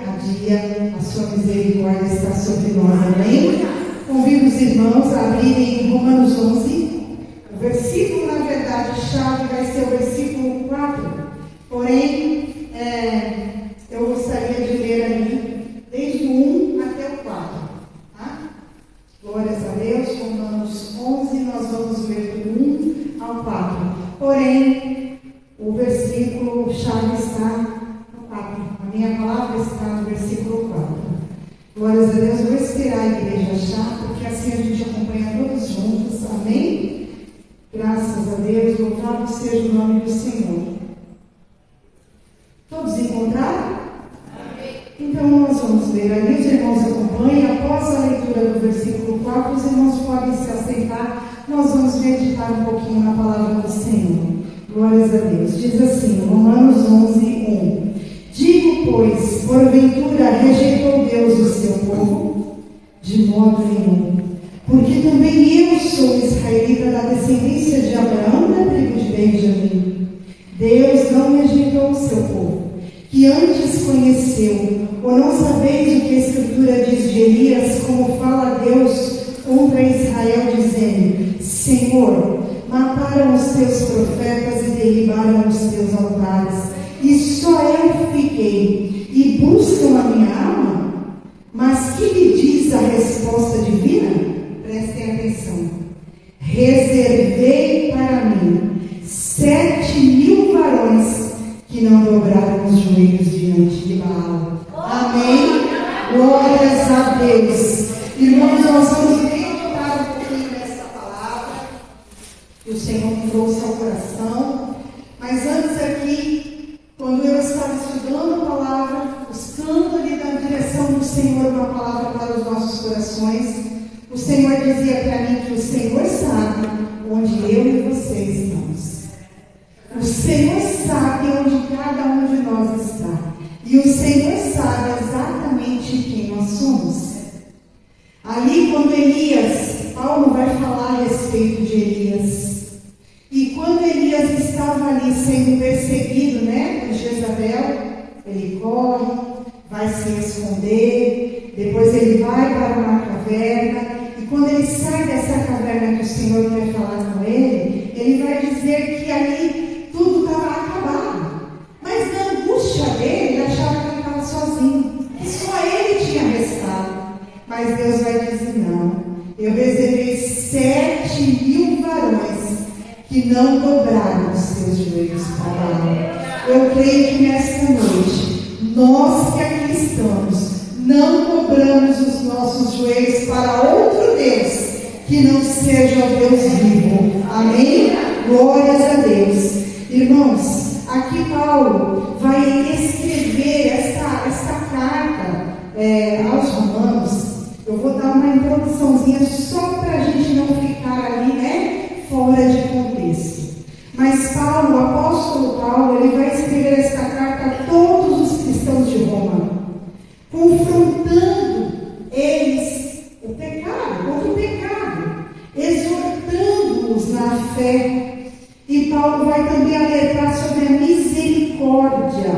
a dia, a sua misericórdia está sobre nós, amém? Convido os irmãos a abrirem Romanos 11, o versículo, na verdade, chave vai ser o versículo 4, porém, eu gostaria de ler ali, desde o 1 até o 4, tá? Glórias a Deus, Romanos 11, nós vamos ler do 1 ao 4, porém, o versículo chave está no 4, a minha palavra está no versículo 4. Glórias a Deus, vou esperar a igreja achar, porque assim a gente acompanha todos juntos, amém? Graças a Deus, louvado seja o nome do Senhor. Todos encontraram? Amém. Então nós vamos ler ali, os irmãos acompanhem, após a leitura do versículo 4, os irmãos podem se assentar, nós vamos meditar um pouquinho na palavra do Senhor. Glórias a Deus. Diz assim, Romanos 11, 1. Digo, pois, porventura rejeitou Deus o seu povo? De modo nenhum. Porque também eu sou israelita da descendência de Abraão, da tribo de Benjamim. Deus não rejeitou o seu povo, que antes conheceu. Ou não sabeis o que a Escritura diz de Elias, como fala Deus contra Israel, dizendo: Senhor, mataram os teus profetas e derribaram os teus altares, e só eu fiquei, e buscam a minha alma? Mas que me diz a resposta divina? Prestem atenção. Reservei para mim 7.000 varões que não dobraram os joelhos diante de Baal. Amém? Glórias a Deus. Irmãos, nós vamos meditar um pouquinho nessa palavra que o Senhor me trouxe ao coração. Mas antes aqui, quando eu estava estudando a palavra, buscando ali na direção do Senhor uma palavra para os nossos corações, o Senhor dizia para mim que o Senhor sabe onde eu e você estamos. O Senhor sabe onde cada um de nós está. E o Senhor sabe exatamente quem nós somos. Ali, quando Paulo vai falar a respeito de Elias. E quando Elias estava ali sendo perseguido, por Jezabel, ele corre, vai se esconder, depois ele vai para uma caverna, e quando ele sai dessa caverna que o Senhor quer falar com ele, ele vai dizer que ali tudo estava acabado. Mas na angústia dele, ele achava que ele estava sozinho, que só ele tinha restado. Mas Deus vai dizer: não, eu reservei 7.000 varões que não dobraram os seus joelhos para Baal. Eu creio que nesta noite, nós que aqui estamos, não dobramos os nossos joelhos para outro Deus, que não seja o Deus vivo. Amém? Glórias a Deus. Irmãos, aqui Paulo vai escrever esta carta aos Romanos. Eu vou dar uma introduçãozinha só para a gente não ficar ali, fora de contexto. Mas Paulo, o apóstolo Paulo, ele vai escrever esta carta a todos os cristãos de Roma, confrontando eles contra o pecado, exortando-os na fé. E Paulo vai também alertar sobre a misericórdia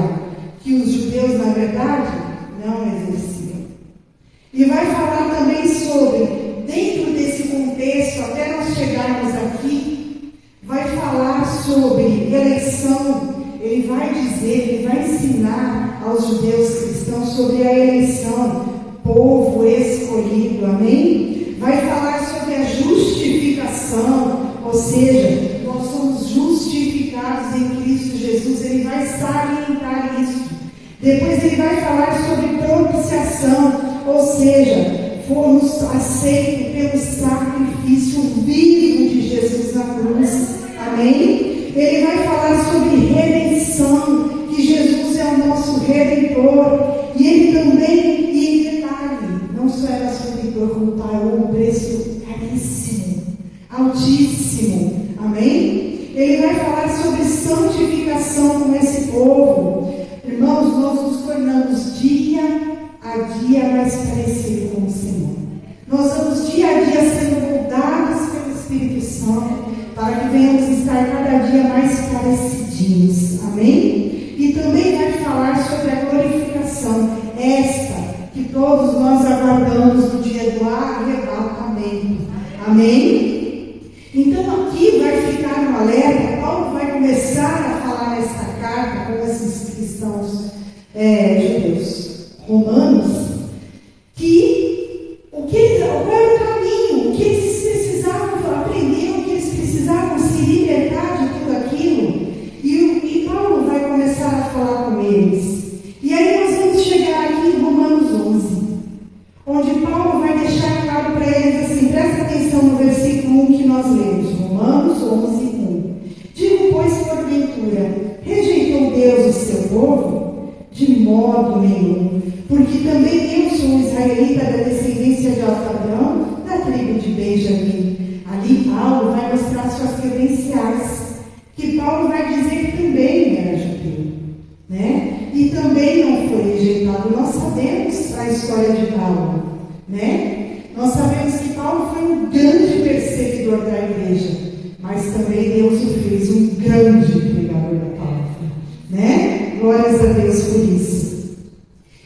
que os judeus, na verdade, não exerciam. E vai falar também sobre, dentro desse contexto, até nós chegarmos aqui, vai falar sobre eleição. Ele vai dizer, ele vai ensinar aos judeus cristãos sobre a eleição, povo escolhido, amém? Vai falar sobre a justificação, ou seja, nós somos justificados em Cristo Jesus. Ele vai salientar isso. Depois ele vai falar sobre propiciação, ou seja, fomos aceitos pelo sacrifício vivo de Jesus na cruz. Amém? Ele vai falar sobre redenção, que Jesus é o nosso redentor. E ele também, e detalhe, não só é nosso redentor, como pagou um preço caríssimo, altíssimo. Amém? Ele vai falar sobre santificação com esse povo. Irmãos, nós nos tornamos dia a dia mais parecidos com o Senhor. Nós vamos dia a dia sendo moldados pelo Espírito Santo, para que venhamos estar cada dia mais parecidinhos. Amém? E também vai falar sobre a glorificação. É nós aguardamos no dia do arrebatamento. Amém? Então aqui vai ficar um alerta. Paulo vai começar a falar nessa carta com esses cristãos judeus romanos, qual era o caminho, o que eles precisavam aprender, o que eles precisavam se libertar de tudo aquilo. E Paulo vai começar a falar com eles. E aí nós vamos chegar aqui em Romanos 11, onde Paulo vai deixar claro para eles assim, presta atenção no versículo 1 que nós lemos, Romanos 11, 1. Digo, pois, porventura, rejeitou Deus o seu povo? De modo nenhum, porque também eu sou um israelita da descendência de Abraão, da tribo de Benjamim. Ali Paulo vai mostrar suas credenciais, que Paulo vai dizer que também era judeu, né? E também não foi rejeitado. Nós sabemos a história de Paulo, né? Nós sabemos que Paulo foi um grande perseguidor da igreja, mas também Deus o fez um grande pregador da palavra, né? Glórias a Deus por isso.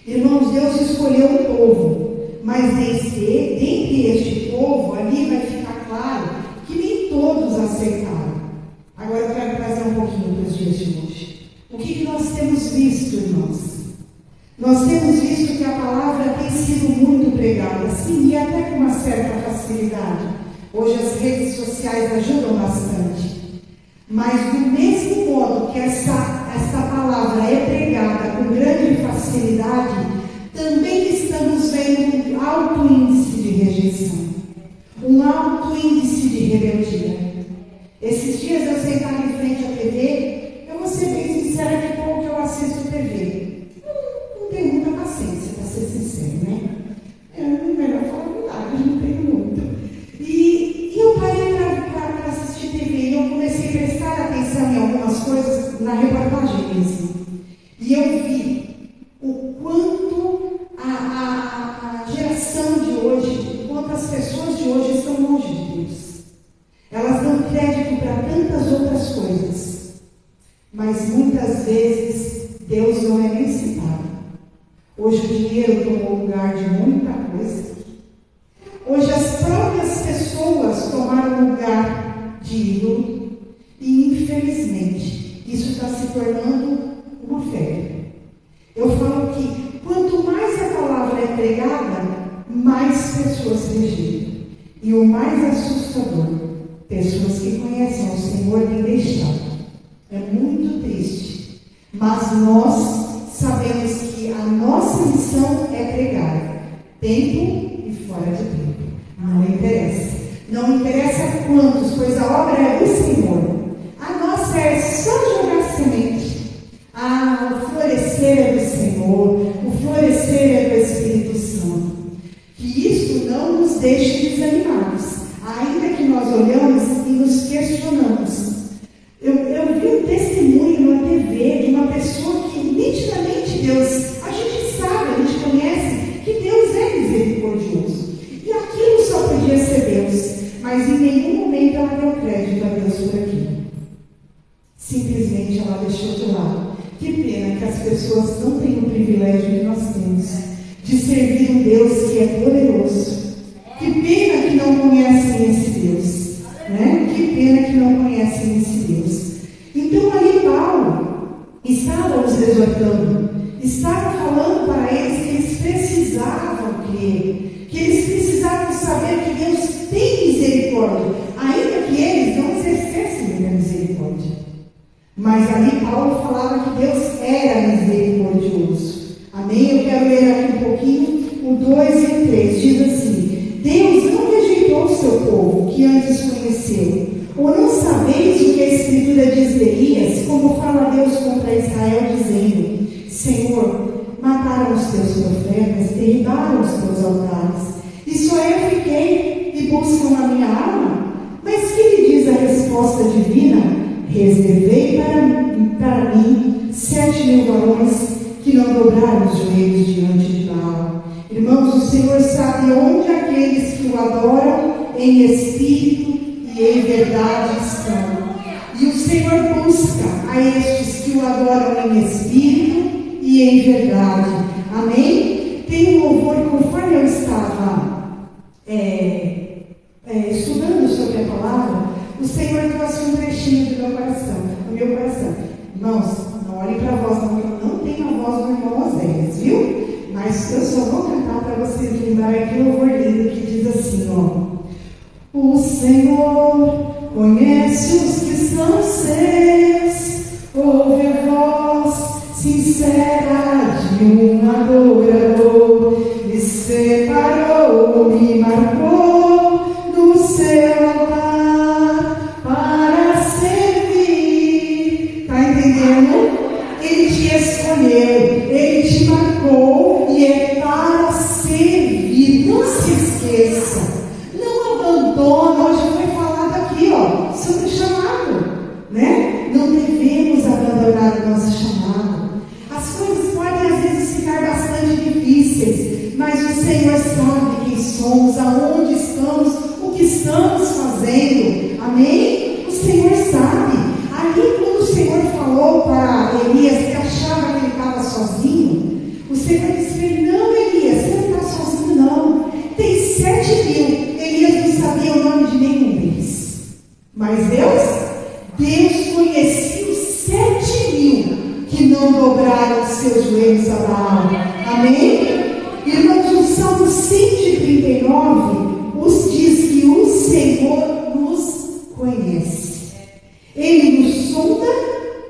Irmãos, Deus escolheu um povo, mas dentre este povo, ali vai ficar claro que nem todos aceitaram. Agora eu quero trazer um pouquinho para os dias de hoje. O que nós temos visto, irmãos? Nós temos visto que a palavra tem sido muito pregada, sim, e até com uma certa facilidade. Hoje as redes sociais ajudam bastante. Mas do mesmo modo que esta palavra é pregada com grande facilidade, também estamos vendo um alto índice de rejeição, um alto índice de rebeldia. Esses dias eu sentava em frente à TV, eu vou ser bem sincera que pouco eu assisto TV. Não tenho muita paciência, para ser sincero, né? É melhor falar a verdade, não tenho muito. E eu parei para assistir TV e eu comecei a prestar atenção em algumas coisas na reportagem mesmo. E eu vi o quanto a geração de hoje, o quanto as pessoas de hoje estão longe de Deus. Elas dão crédito para tantas outras coisas, mas muitas vezes Deus não é nem citado. Hoje o dinheiro tomou lugar de muita coisa. Hoje as próprias pessoas tomaram lugar de ídolo e, infelizmente, isso está se tornando uma febre. Eu falo que quanto mais a palavra é pregada, mais pessoas rejeitam. E o mais assustador, pessoas que conhecem o Senhor têm deixado. É muito triste. Mas nós sabemos que a nossa missão é pregar, tempo e fora de tempo. Não interessa. Não interessa quantos, pois a obra é do Senhor. A nossa é só jogar semente. O florescer é do Senhor. O florescer é do Espírito Santo. Que isso não nos deixe desanimados. Ainda que nós olhamos e nos questionamos. Eu vi um testemunho na TV de uma pessoa que nitidamente Deus, a gente sabe, a gente conhece que Deus é misericordioso. E aquilo só podia ser Deus, mas em nenhum momento ela deu crédito a Deus por aquilo. Simplesmente ela deixou de lado. Que pena que as pessoas não têm o privilégio que nós temos de servir um Deus que é poderoso. Que pena que não conhecem esse Deus, né? Que pena que não conhecem esse Deus. Então ali Paulo estava os exortando, estava falando para eles que eles precisavam crer, que eles precisavam saber que Deus tem misericórdia, ainda que eles não exercessem a misericórdia. Mas ali Paulo falava que Deus era misericordioso. Amém? Eu quero ler aqui um pouquinho o 2 e o 3. Diz assim: Deus não rejeitou o seu povo, que antes conheceu. Ou não sabeis o que a Escritura diz de Elias, como fala Deus contra Israel, dizendo: Senhor, mataram os teus profetas, derribaram os teus altares, e só eu fiquei e buscam a minha alma? Mas que lhe diz a resposta divina? Reservei para mim 7.000 varões que não dobraram os joelhos diante de Baal. Irmãos, o Senhor sabe onde aqueles que o adoram em espírito e em verdade estão. E o Senhor busca a estes que o adoram em espírito e em verdade. Amém? Tenho louvor, conforme eu estava estudando sobre a palavra, o Senhor trouxe um trechinho do meu coração. Irmãos, não olhem para a voz, não, porque eu não tenho a voz do irmão Oséias, viu? Mas eu só vou cantar para vocês lembrarem aquele louvor lindo que diz assim, ó. O Senhor conhece os que são seus, ouve a voz sincera de um adorador, me separou, me marcou no seu altar para servir. Tá entendendo? Ele te escolheu, ele te marcou e é para servir. Não se esqueça. Não abandona, hoje foi falado aqui, ó, sobre o chamado, né? Não devemos abandonar o nosso chamado. As coisas podem às vezes ficar bastante difíceis, mas o Senhor sabe quem somos, aonde estamos, o que estamos fazendo, amém? O Senhor sabe. Ali quando o Senhor falou para Elias que achava que ele estava sozinho, o Senhor disse para ele, não Elias, você não está sozinho não, tem 7.000, Elias não sabia o nome de nenhum deles, mas Deus conhecia os 7.000 que não dobraram os seus joelhos a Baal, amém? Irmãos, no Salmo 139, diz que o Senhor nos conhece, Ele nos sonda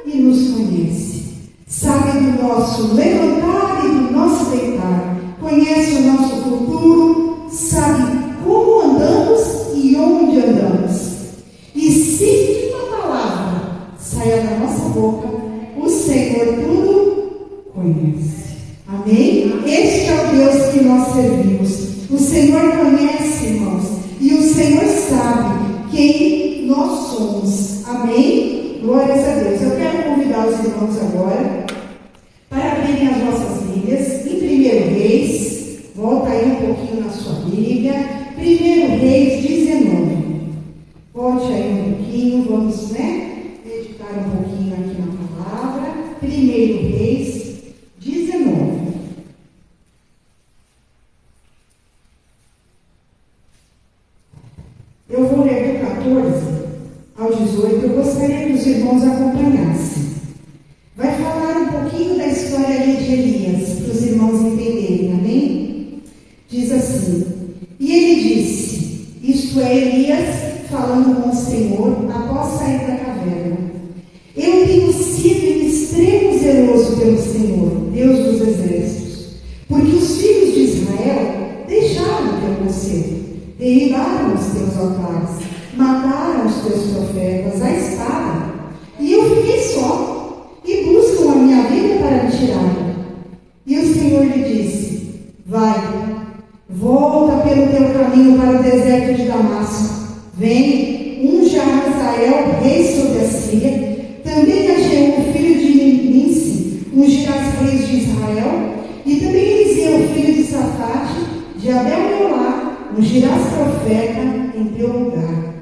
e nos conhece, sabe do nosso levantar e do nosso deitar, conhece o nosso futuro, sabe como andamos e onde andamos. E se uma palavra saia da nossa boca, o Senhor tudo conhece. Amém? Este é o Deus que nós servimos. O Senhor conhece, irmãos, e o Senhor sabe quem nós somos. Amém? Glórias a Deus. Eu quero convidar os irmãos agora para abrirem as nossas Bíblias em 1 Reis. Volta aí um pouquinho na sua Bíblia. 1 Reis 19. Volte aí um pouquinho, vamos, meditar um pouquinho aqui na palavra. 1 Reis 19. Eu vou ler do 14 ao 18, eu gostaria que os irmãos acompanhassem. Vai falar um pouquinho da história ali de Elias, para os irmãos entenderem, amém? Diz assim, e ele disse, isto é Elias falando com o Senhor após sair da caverna, eu tenho sido em extremo zeloso pelo Senhor, Deus dos exércitos, porque os filhos de Israel deixaram o teu conselho, derribaram os teus altares, mataram os teus profetas à espada, e eu fiquei só, e buscam a minha vida para me tirar. E o Senhor lhe disse, vai, volta pelo teu caminho para o deserto de Damasco, vem, unja a Hazael, rei sobre a Síria, também a Jeú, filho de Nimsi, ungirás reis de Israel, e também Eliseu, filho de Safate, de Abel-Meolá, ungirás profeta em teu lugar.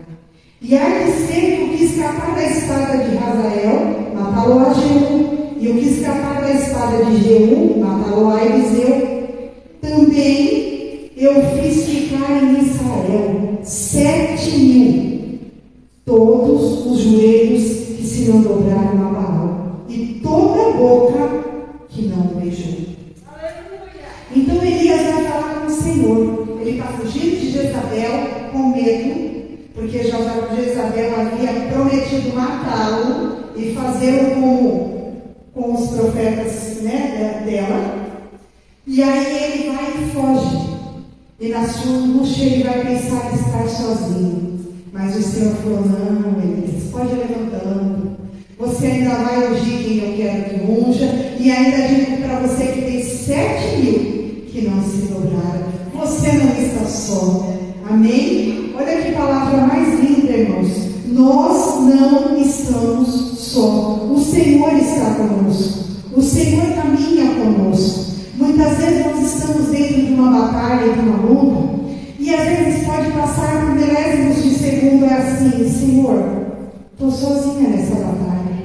E há de ser que o que escapar da espada de Hazael, matá-lo a Jeú, e o que escapar da espada de Jeú, matá-lo a Eliseu. Também eu fiz ficar em Israel 7.000, todos os joelhos que se não dobraram a Baal, e toda a boca que não o beijou. Então Elias vai falar com o Senhor. Ele está fugindo de Jezabel com medo, porque Jezabel havia prometido matá-lo e fazê-lo com os profetas dela. E aí ele vai e foge. E na sua angústia ele vai pensar que está sozinho. Mas o Senhor falou, não, Elias, pode ir levantando. Você ainda vai ungir quem eu quero que unja. E ainda digo para você que tem 7.000 que não se dobraram. Você não está só. Amém? Olha que palavra mais linda, irmãos. Nós não estamos só. O Senhor está conosco. O Senhor caminha conosco. Muitas vezes nós estamos dentro de uma batalha, de uma luta, e às vezes pode passar por milésimos de segundo, é assim, Senhor, estou sozinha nessa batalha,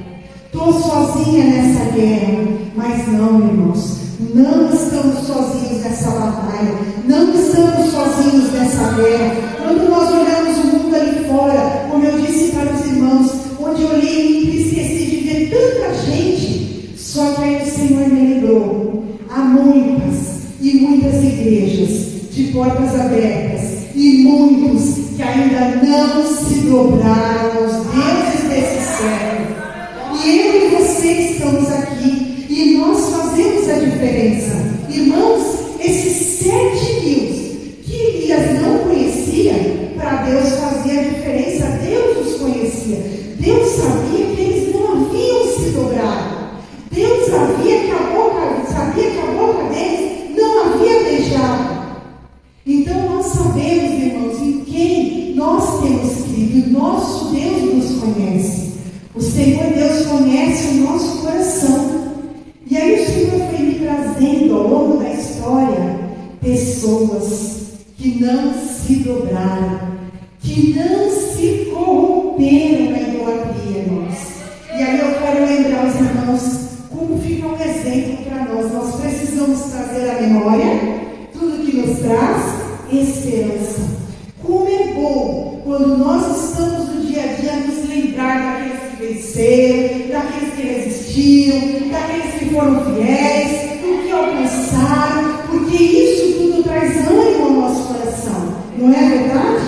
estou sozinha nessa guerra. Mas não, irmãos, não estamos sozinhos nessa batalha, não estamos sozinhos nessa guerra. Quando nós olhamos o mundo ali fora, como eu disse para os irmãos, onde eu olhei e me entristeci de ver tanta gente, só que aí o Senhor me lembrou, há muitas e muitas igrejas de portas abertas, e muitos que ainda não se dobraram aos deuses desse século. E eu e você estamos aqui, e nós fazemos a diferença. Irmãos, esses 7.000 que Elias não conhecia, para Deus fazia a diferença. Deus os conhecia. Deus sabia que eles não haviam se dobrado. Deus sabia que a boca deles não havia beijado. Então nós sabemos, irmãos, em quem nós temos crido. O nosso Deus nos conhece. O Senhor Deus conhece o nosso coração. E aí o Senhor foi me trazendo ao longo da história pessoas que não se dobraram, que não se corromperam na idolatria, irmãos. E aí eu quero lembrar os irmãos como fica um exemplo para nós. Nós precisamos trazer à memória tudo que nos traz esperança. Como é bom quando nós estamos no dia a dia nos lembrar daqueles que venceram, daqueles que resistiram, daqueles que foram fiéis, do que alcançaram, porque isso tudo traz ânimo ao nosso coração, não é verdade?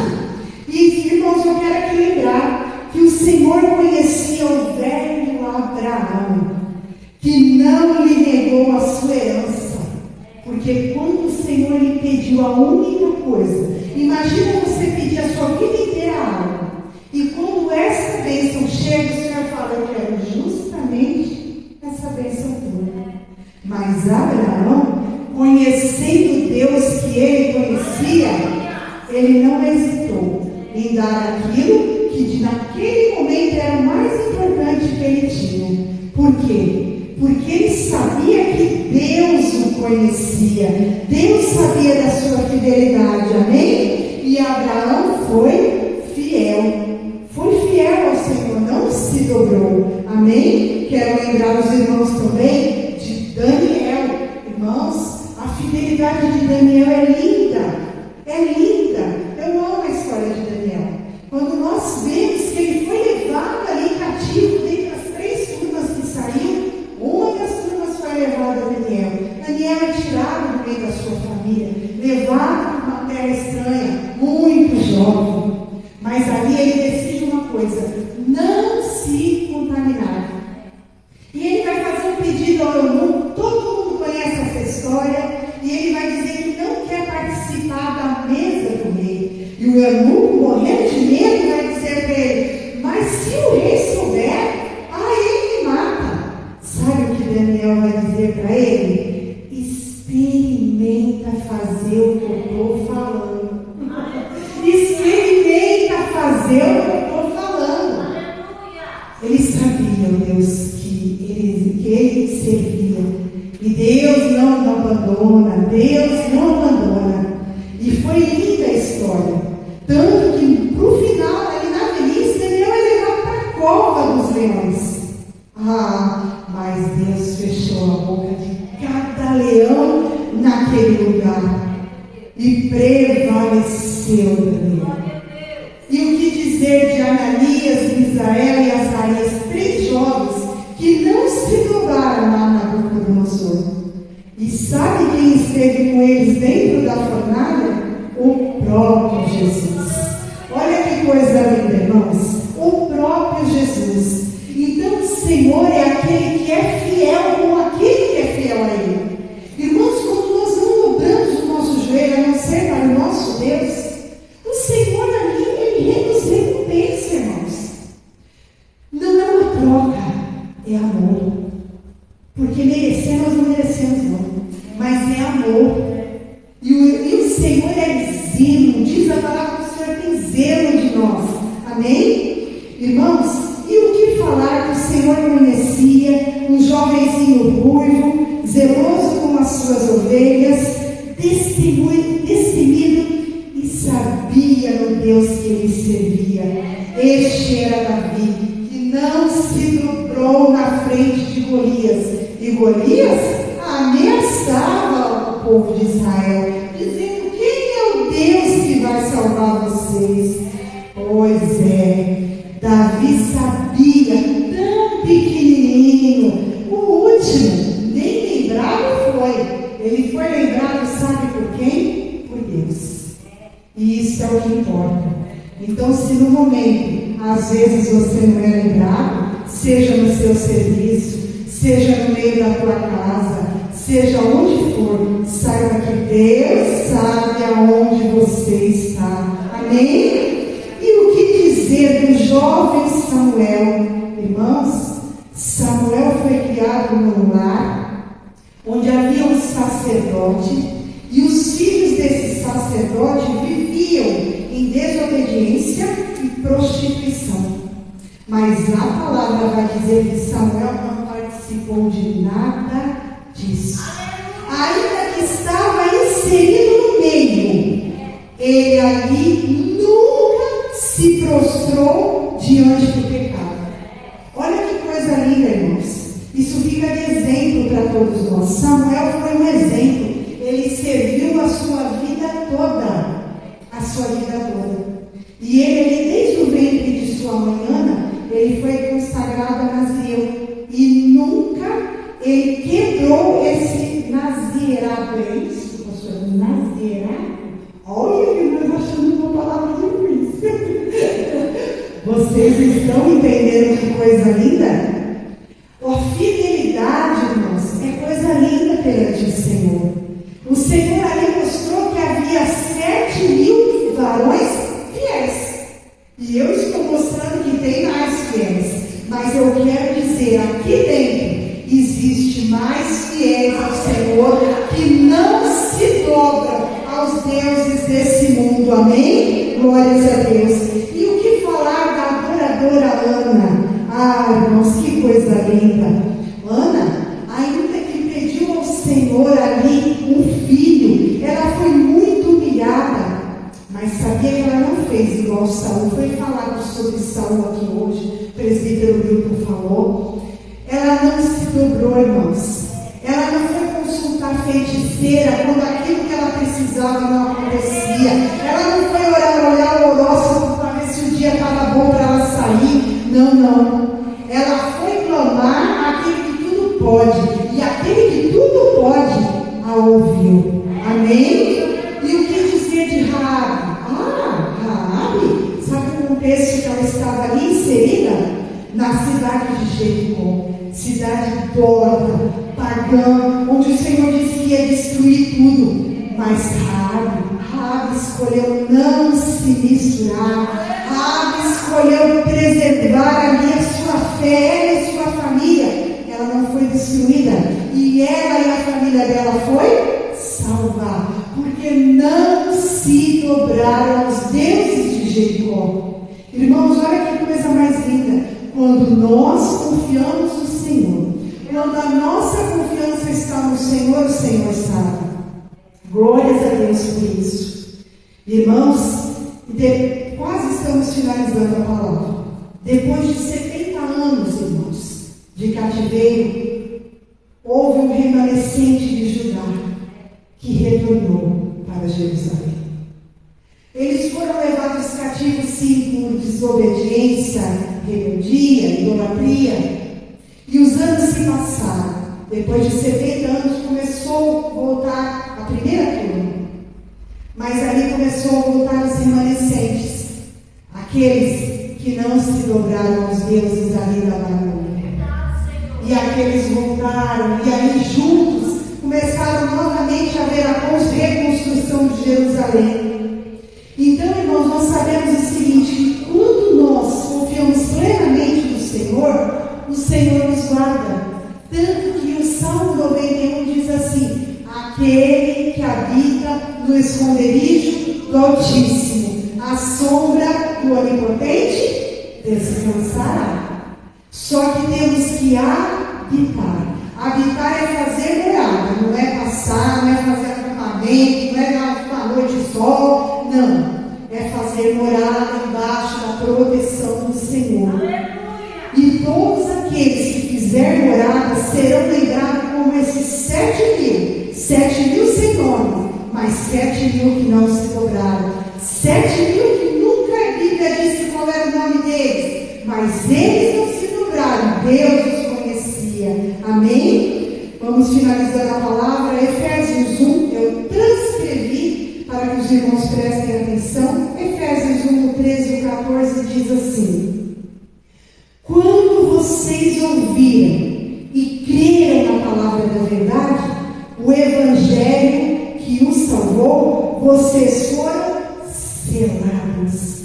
E irmãos, eu quero aqui lembrar que o Senhor conhecia o velho Abraão, que não lhe negou a sua herança. Porque quando o Senhor lhe pediu a única coisa, imagina você pedir a sua vida inteira algo, e quando essa bênção chega, o Senhor fala, eu quero justamente essa bênção toda. Mas Abraão, conhecendo Deus que ele conhecia, ele não hesitou em dar aquilo que naquele momento era o mais importante que ele tinha. Por quê? Porque ele sabia que Deus o conhecia. Deus sabia da sua fidelidade. Amém? E Abraão foi fiel. Foi fiel ao Senhor, não se dobrou. Amém? Quero lembrar os irmãos também de Daniel. Irmãos, a fidelidade de Daniel é linda. É linda. Eu amo a história de Daniel. Quando nós vemos que ele foi levado ali cativo, dentre as 3 turmas que saíram, uma das turmas foi levada a Daniel. Daniel é tirado do meio da sua família, levado para uma terra estranha, muito jovem. Mas ali ele decide uma coisa: não se contaminar. E ele vai fazer um pedido ao eunuco. Todo mundo conhece essa história. E ele vai dizer que não quer participar da mesa do rei. E o eunuco, morrendo de medo, vai dizer para ele: mas se o rei souber, ele me mata. Sabe o que Daniel vai dizer para ele? Experimenta fazer o que eu estou falando. Experimenta fazer o que eu estou falando. Ele sabia o Deus que ele servia. E Deus não abandona, Deus não abandona. E foi linda a história. Tanto que para o final, ali na velhice, Daniel é levado para a cova dos leões. Mas Deus fechou a boca de cada leão naquele lugar. E prevaleceu Daniel. E o que dizer de Ananias, Misael e Azarias, 3 jovens que não se dobraram lá na Nabucodonosor. E sabe quem esteve com eles dentro da fornalha? O próprio Jesus. Olha que coisa linda, irmãos. O próprio Jesus. Então o Senhor é aquele que é fiel com aquele que é fiel a Ele. Irmãos, quando nós não dobramos o nosso joelho, a não ser para o nosso Deus, o Senhor ali, Ele nos recompensa, irmãos. Não é uma troca, é amor. Porque merecer nós não merecemos, não. Mas é amor. E o Senhor é zelo. Diz a palavra que o Senhor tem zelo de nós. Amém? Irmãos, e o que falar que o Senhor conhecia um jovenzinho ruivo, zeloso com as suas ovelhas, destemido e sabia no Deus que ele servia. Este era Davi, que não se dobrou na frente de Golias. E Golias, ameaçava povo de Israel, dizendo: quem é o Deus que vai salvar vocês? Pois é, Davi sabia, tão pequenininho, o último, nem lembrado foi. Ele foi lembrado, sabe por quem? Por Deus. E isso é o que importa. Então, se no momento, às vezes você não é lembrado, seja no seu serviço, seja no meio da tua casa, seja onde for, saiba que Deus sabe aonde você está. Amém? E o que dizer do jovem Samuel? Irmãos, Samuel foi criado num lar onde havia um sacerdote, e os filhos desse sacerdote viviam em desobediência e prostituição. Mas a palavra vai dizer que Samuel não participou de nada disso. Ainda que estava inserido no meio, ele ali nunca se prostrou diante do pecado. Olha que coisa linda, irmãos. Isso fica de exemplo para todos nós. Samuel foi um exemplo. Ele serviu a sua vida toda. A sua vida toda. E ele desde o ventre de sua mãe Ana, ele foi consagrado a Nazireu. E nunca ele quebrou esse nazireado. É isso, pastor? Nazireado? Olha, que nós achamos uma palavra difícil. Vocês estão entendendo que coisa linda? A fidelidade, irmãos, é coisa linda perante o Senhor. O Senhor ali mostrou que havia 7.000 varões fiéis. E eu estou mostrando que tem mais fiéis. Mas eu quero dizer, aqui dentro existe mais fiéis ao Senhor que não se dobram aos deuses desse mundo. Amém? Glórias a Deus. E o que falar da adoradora Ana? Ah, irmãos, que coisa linda. Ana, ainda que pediu ao Senhor ali um filho, ela foi muito humilhada, mas sabia que ela não fez igual Saul. Foi falado sobre Saul aqui hoje, o presbítero Milton falou. Ela não se dobrou, irmãos. Ela não foi consultar feiticeira quando aquilo que ela precisava não acontecia. Ela não foi olhar o horóscopo para ver se o dia estava bom para ela sair. Não, não. Ela foi clamar aquele que tudo pode. E aquele que tudo pode a ouviu. Amém? E o que dizer de Raabe? Ah, Raabe, sabe o contexto que ela estava ali inserida? Na cidade de Jericó, cidade idólatra, pagã, onde o Senhor disse que ia destruir tudo. Mas Raabe escolheu não se misturar. Raabe escolheu preservar ali a sua fé, ela e sua família. Ela não foi destruída. E ela e a família dela foi salva, porque não se dobraram aos deuses de Jericó. Irmãos, olha que coisa mais linda. Quando nós confiamos no Senhor, quando a nossa confiança está no Senhor, o Senhor sabe. Glórias a Deus por isso. Irmãos, quase estamos finalizando a palavra. Depois de 70 anos, irmãos, de cativeiro, houve um remanescente de Judá que retornou para Jerusalém. Eles foram levados cativos, sim, por desobediência, rebeldia, idolatria. E os anos se passaram. Depois de 70 anos começou a voltar a primeira turma. Mas ali começou a voltar os remanescentes. Aqueles que não se dobraram aos deuses ali da Babilônia. E aqueles voltaram. E aí juntos começaram novamente a ver a reconstrução de Jerusalém. Então, irmãos, nós sabemos o seguinte, que quando nós confiamos plenamente no Senhor, o Senhor nos guarda. Tanto que o Salmo 91 diz assim: aquele que habita no esconderijo do Altíssimo, à sombra do Onipotente, descansará. Só que temos que habitar. Habitar é fazer morada, não é passar, não é fazer acampamento, não é dar uma noite só. Não, é fazer morada embaixo da proteção do Senhor. Aleluia. E todos aqueles que fizerem morada serão lembrados como esses 7.000 7.000 sem nome, mas 7.000 que não se dobraram. 7.000 que nunca a Bíblia disse qual era o nome deles, mas eles não se dobraram, Deus os conhecia. Amém? Vamos finalizando a palavra. Efésios 1, eu transcrevi para que os irmãos prestem atenção. Efésios 1, 13 e 14 diz assim: quando vocês ouvirem e creram na palavra da verdade, o evangelho que os salvou, vocês foram selados.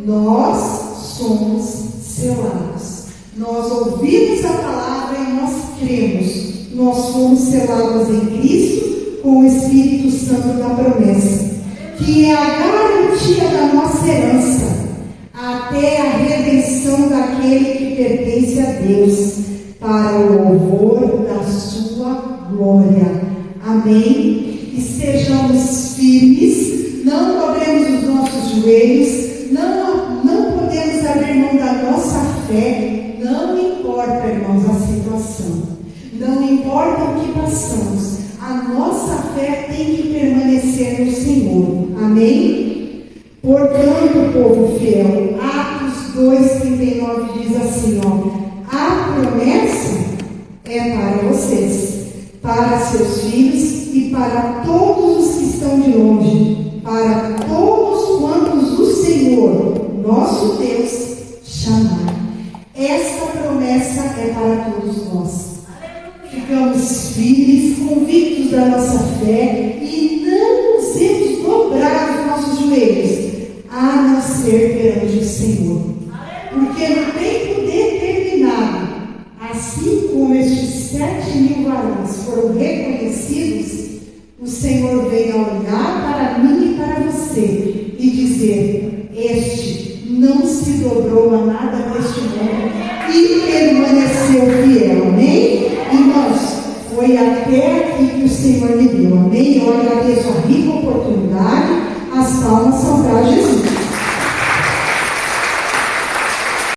Nós somos selados. Nós ouvimos a palavra e nós cremos. Nós fomos selados em Cristo com o Espírito Santo da promessa, que é a garantia da nossa herança, até a redenção daquele que pertence a Deus, para o louvor da sua glória. Amém? Estejamos firmes, não dobremos os nossos joelhos, não podemos abrir mão da nossa fé. Não importa, irmãos, a situação, não importa o que passamos, a nossa fé tem que permanecer no Senhor. Amém? Portanto, povo fiel, Atos 2,39 diz assim, a promessa é para vocês, para seus filhos e para todos os que estão de longe, para todos quantos o Senhor, nosso Deus, chamar. Esta promessa é para todos nós. Ficamos firmes, convictos da nossa fé e não nos hemos dobrado os nossos joelhos, a não ser perante o Senhor. Porque no tempo determinado, assim como estes 7.000 varões foram reconhecidos, o Senhor veio olhar para mim e para você e dizer: este não se dobrou a nada neste mundo e permaneceu fiel. Amém? Irmãos, foi até aqui que o Senhor me deu. Amém? Eu agradeço a rica oportunidade. As palmas são para Jesus.